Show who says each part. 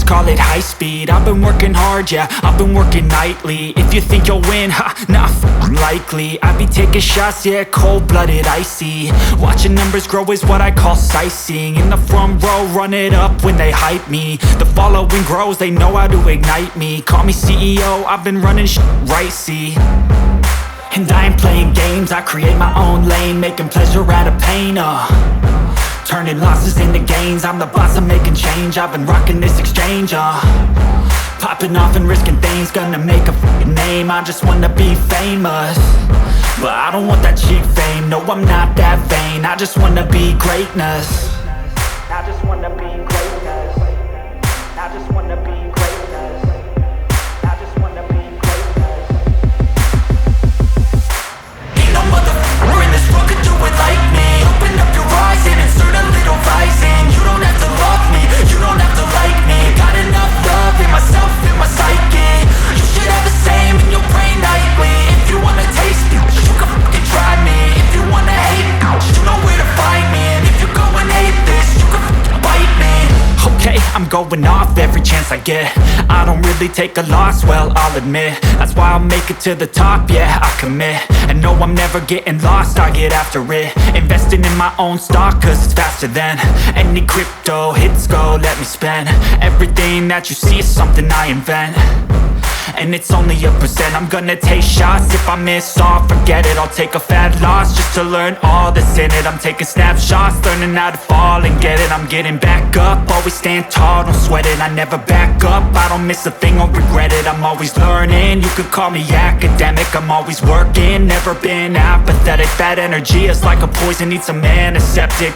Speaker 1: call it high speed. I've been working hard, yeah, I've been working nightly. If you think you'll win, not likely. I be taking shots, yeah, cold-blooded, icy. Watching numbers grow is what I call sightseeing. In the front row, run it up when they hype me. The following grows, they know how to ignite me. Call me CEO, I've been running right, see. And I ain't playing games, I create my own lane, making pleasure out of pain, turning losses into gains. I'm the boss, I'm making change. I've been rocking this exchange, popping off and risking things. Gonna make a f***ing name. I just wanna be famous, but I don't want that cheap fame. No, I'm not that vain. I just wanna be greatness. I just wanna be greatness. I just wanna be greatness. I just wanna be greatness. Ain't no motherfucker in this world could do it like me. Open up your eyes and insert a little rising. You don't have to love me, you don't have to like me. Got enough love in myself, in my psyche. You should have the same in your brain nightly. If you wanna taste me, you can fucking try me. If you wanna hate me, you know where to find me. And if you go and hate this, you can fucking bite me. Okay, I'm going off every chance I get. I don't really take a loss, well, I'll admit. That's why I'll make it to the top, yeah, I commit. And no, I'm never getting lost, I get after it. Investing in my own stock, cause it's faster than any crypto hits go, let me spend. Everything that you see is something I invent, and it's only a percent. I'm gonna take shots, if I miss all, forget it. I'll take a fat loss just to learn all that's in it. I'm taking snapshots, learning how to fall and get it. I'm getting back up, always stand tall, don't sweat it. I never back up, I don't miss a thing or regret it. I'm always learning, you could call me academic. I'm always working, never been apathetic. That energy is like a poison, needs some antiseptic.